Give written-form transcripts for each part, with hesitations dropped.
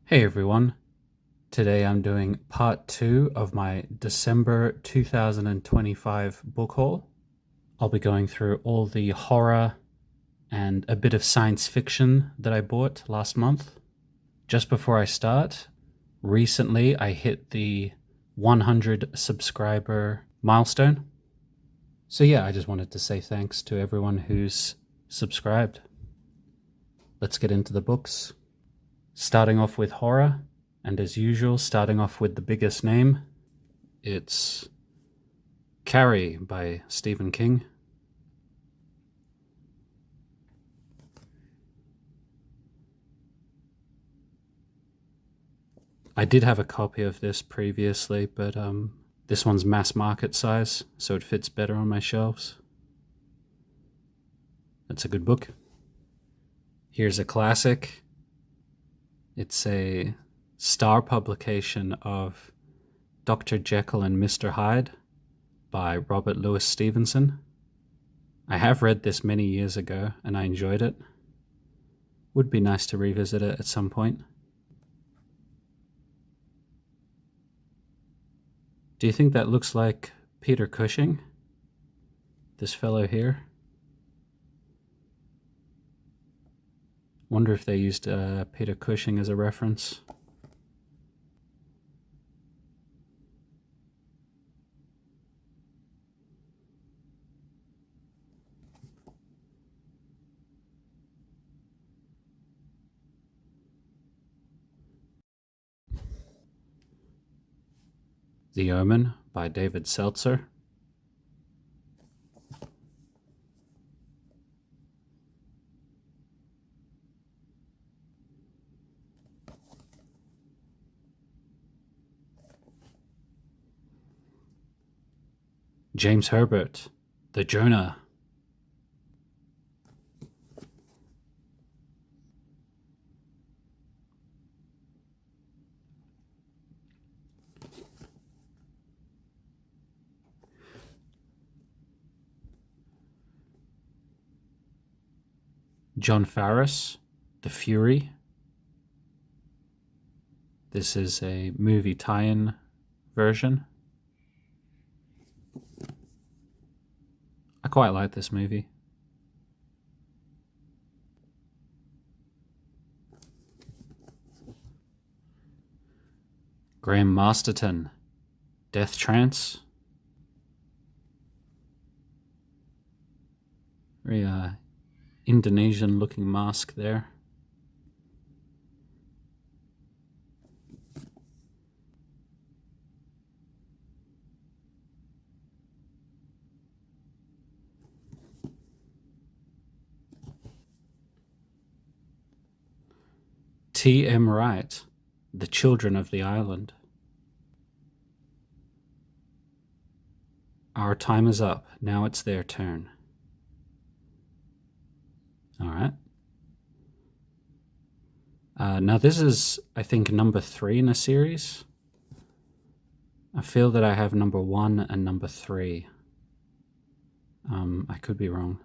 Hey everyone, today I'm doing part 2 of my December 2025 book haul. I'll be going through all the horror and a bit of science fiction that I bought last month. Just before I start, recently I hit the 100 subscriber milestone. So yeah, I just wanted to say thanks to everyone who's subscribed. Let's get into the books. Starting off with horror, and as usual, starting off with the biggest name, it's Carrie by Stephen King. I did have a copy of this previously, but this one's mass market size, so it fits better on my shelves. That's a good book. Here's a classic. It's a star publication of Dr. Jekyll and Mr. Hyde by Robert Louis Stevenson. I have read this many years ago and I enjoyed it. Would be nice to revisit it at some point. Do you think that looks like Peter Cushing? This fellow here? Wonder if they used Peter Cushing as a reference. The Omen by David Seltzer. James Herbert, The Jonah. John Farris, The Fury. This is a movie tie-in version. I quite like this movie. Graham Masterton, Death Trance. Very Indonesian looking mask there. T.M. Wright, The Children of the Island. Our time is up. Now it's their turn. All right. Now this is, I think, number 3 in a series. I feel that I have number 1 and number 3. I could be wrong.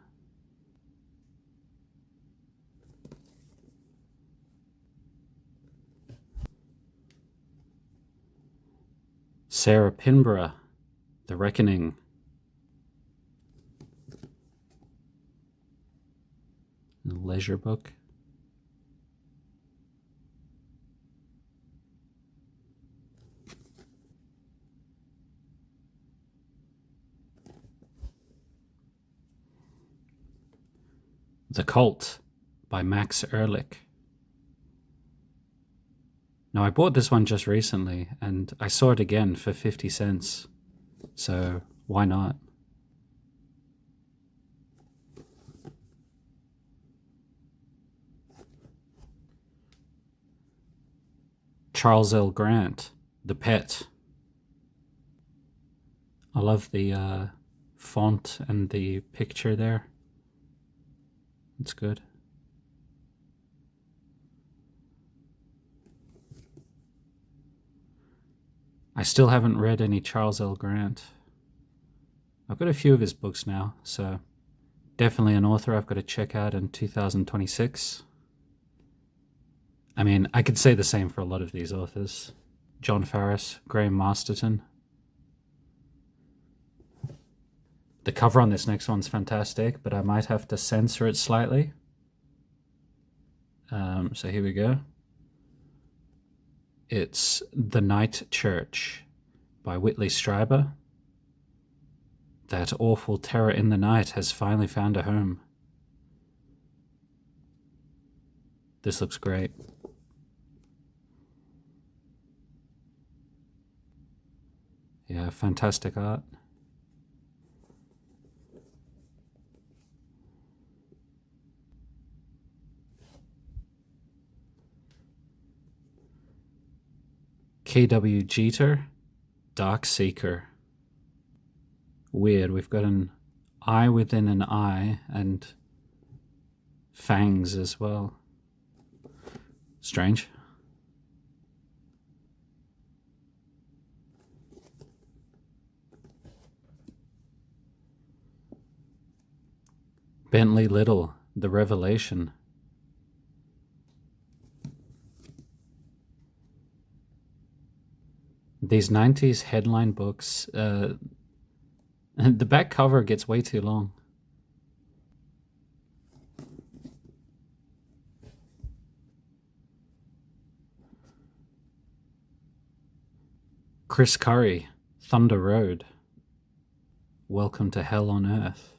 Sarah Pinborough, The Reckoning. A leisure book. The Cult by Max Ehrlich. Now, I bought this one just recently, and I saw it again for 50 cents. So, why not? Charles L. Grant, The Pet. I love the font and the picture there. It's good. I still haven't read any Charles L. Grant. I've got a few of his books now, so definitely an author I've got to check out in 2026. I mean, I could say the same for a lot of these authors. John Farris, Graham Masterton. The cover on this next one's fantastic, but I might have to censor it slightly. So here we go. It's The Night Church by Whitley Strieber. That awful terror in the night has finally found a home. This looks great. Yeah, fantastic art. K.W. Jeter, Dark Seeker. Weird, we've got an eye within an eye and fangs as well. Strange. Bentley Little, The Revelation. These 90s headline books, the back cover gets way too long. Chris Curry, Thunder Road. Welcome to Hell on Earth.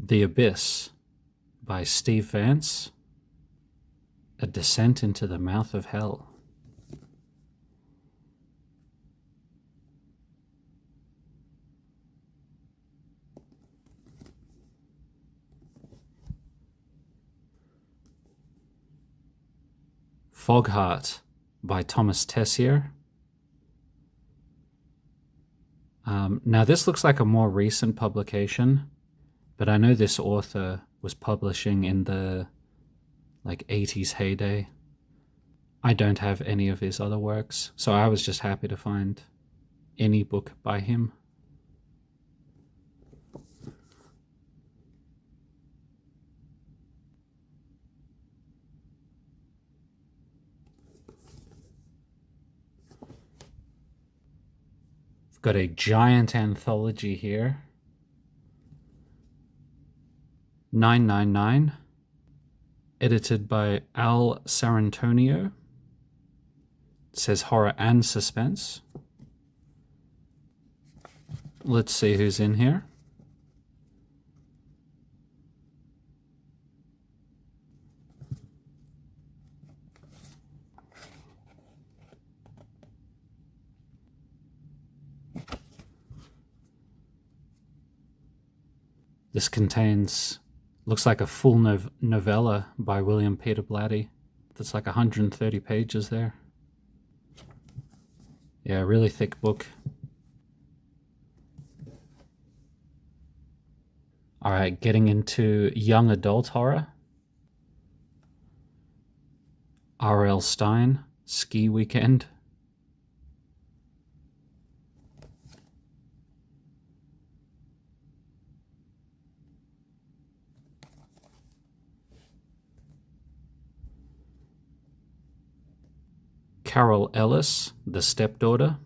The Abyss by Steve Vance. A Descent into the Mouth of Hell. Fogheart by Thomas Tessier. Now this looks like a more recent publication, but I know this author was publishing in the 80s heyday. I don't have any of his other works, so I was just happy to find any book by him. We've got a giant anthology here. 999, edited by Al Sarantonio. It says horror and suspense. Let's see who's in here. This contains, looks like a full novella by William Peter Blatty. That's like 130 pages there. Yeah, really thick book. All right, getting into young adult horror. R.L. Stine, Ski Weekend. Carol Ellis, The Stepdaughter.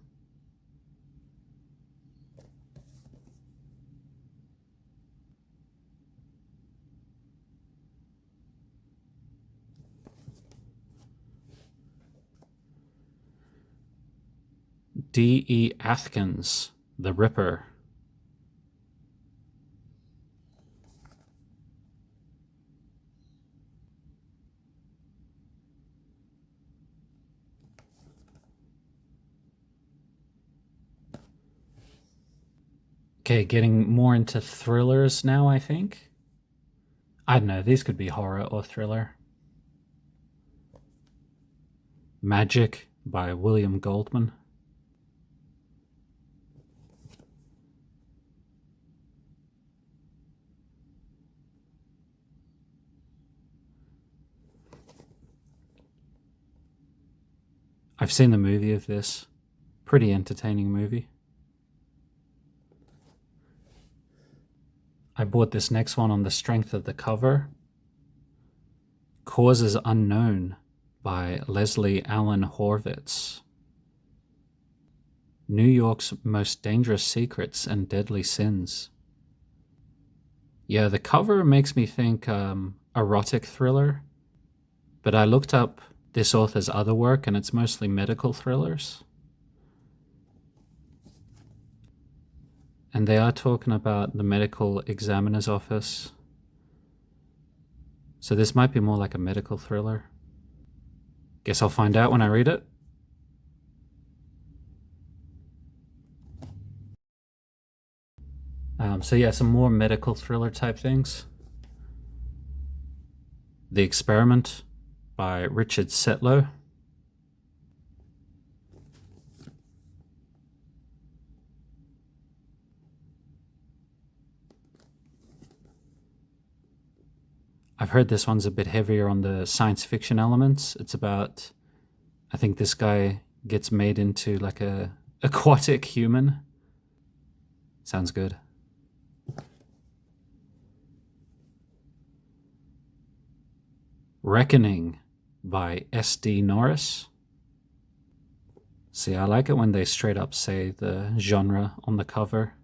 D.E. Atkins, The Ripper. Okay, getting more into thrillers now, I think. I don't know, these could be horror or thriller. Magic by William Goldman. I've seen the movie of this. Pretty entertaining movie. I bought this next one on the strength of the cover. Causes Unknown by Leslie Allen Horvitz. New York's Most Dangerous Secrets and Deadly Sins. Yeah, the cover makes me think erotic thriller, but I looked up this author's other work and it's mostly medical thrillers. And they are talking about the medical examiner's office. So this might be more like a medical thriller. Guess I'll find out when I read it. So yeah, some more medical thriller type things. The Experiment by Richard Setlow. I've heard this one's a bit heavier on the science fiction elements. It's about, I think this guy gets made into like a aquatic human. Sounds good. Reckoning by S.D. Norris. See, I like it when they straight up say the genre on the cover.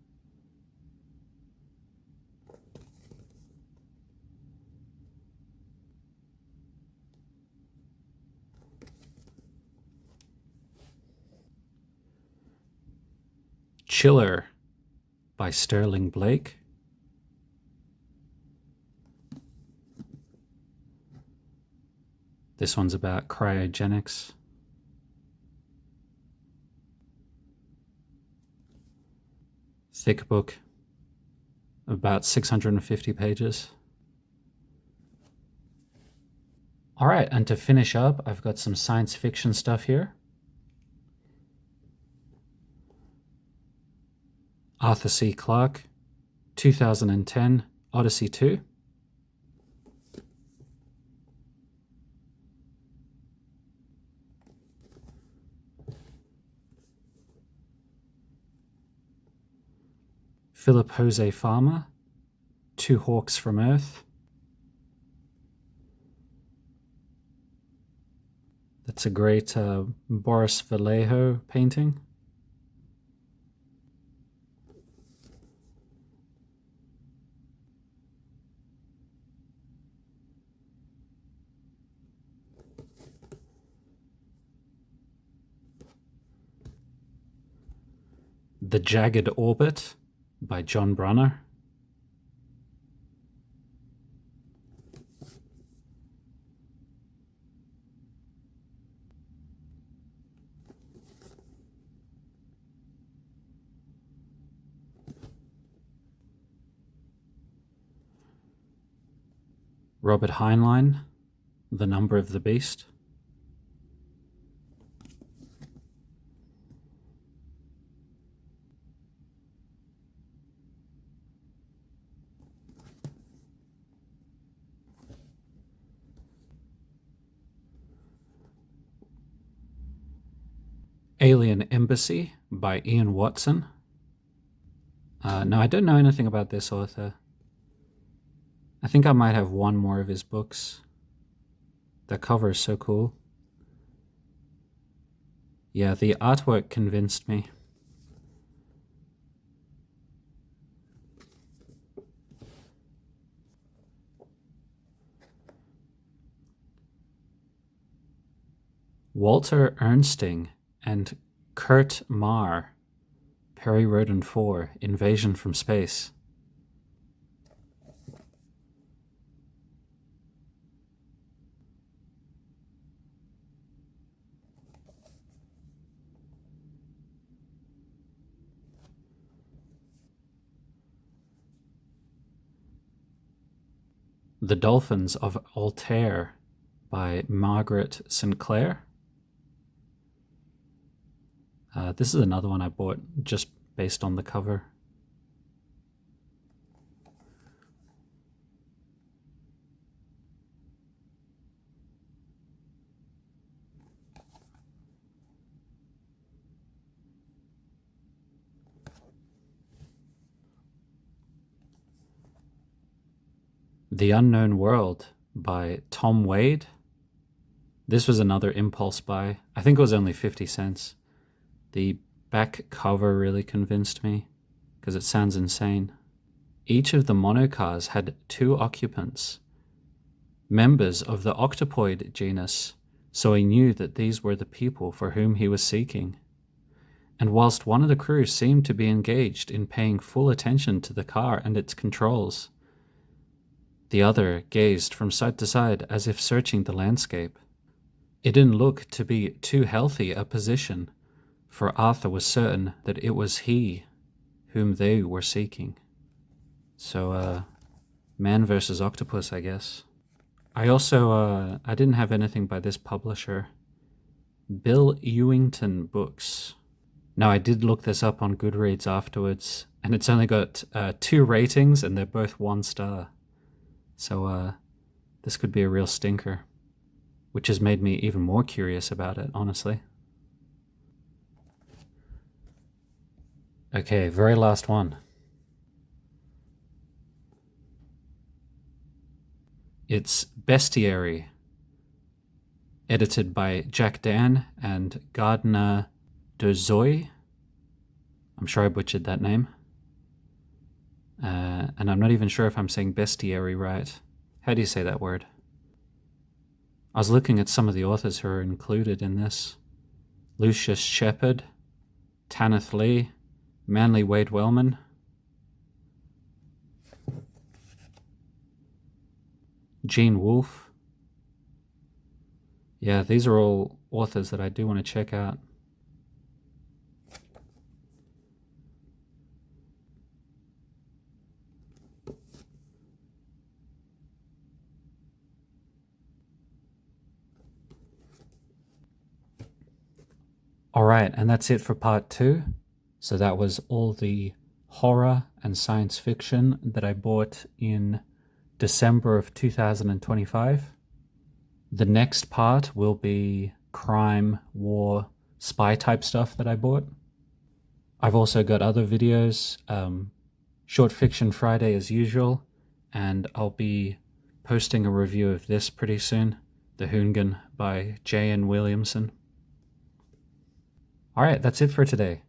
Chiller by Sterling Blake. This one's about cryogenics. Thick book, about 650 pages. All right, and to finish up, I've got some science fiction stuff here. Arthur C. Clarke, 2010, Odyssey 2. Philip Jose Farmer, Two Hawks from Earth. That's a great Boris Vallejo painting. The Jagged Orbit by John Brunner. Robert Heinlein, The Number of the Beast. Alien Embassy by Ian Watson. No, I don't know anything about this author. I think I might have one more of his books. The cover is so cool. Yeah, the artwork convinced me. Walter Ernsting and Kurt Marr, Perry Roden 4, Invasion from Space. The Dolphins of Altair by Margaret Sinclair. This is another one I bought just based on the cover. The Unknown World by Tom Wade. This was another impulse buy. I think it was only 50 cents. The back cover really convinced me because it sounds insane. Each of the monocars had 2 occupants, members of the octopoid genus, so he knew that these were the people for whom he was seeking. And whilst one of the crew seemed to be engaged in paying full attention to the car and its controls, the other gazed from side to side as if searching the landscape. It didn't look to be too healthy a position, for Arthur was certain that it was he whom they were seeking. So, man versus octopus, I guess. I also, I didn't have anything by this publisher. Bill Ewington Books. Now, I did look this up on Goodreads afterwards, and it's only got 2 ratings, and they're both 1 star. So, this could be a real stinker, which has made me even more curious about it, honestly. Okay, very last one. It's Bestiary, edited by Jack Dan and Gardner Dozoy. I'm sure I butchered that name. And I'm not even sure if I'm saying bestiary right. How do you say that word? I was looking at some of the authors who are included in this. Lucius Shepard, Tanith Lee, Manly Wade Wellman. Gene Wolfe. Yeah, these are all authors that I do want to check out. All right, and that's it for part 2. So that was all the horror and science fiction that I bought in December of 2025. The next part will be crime, war, spy type stuff that I bought. I've also got other videos, Short Fiction Friday as usual, and I'll be posting a review of this pretty soon, The Hoonigan by J.N. Williamson. All right, that's it for today.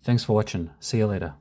Thanks for watching. See you later.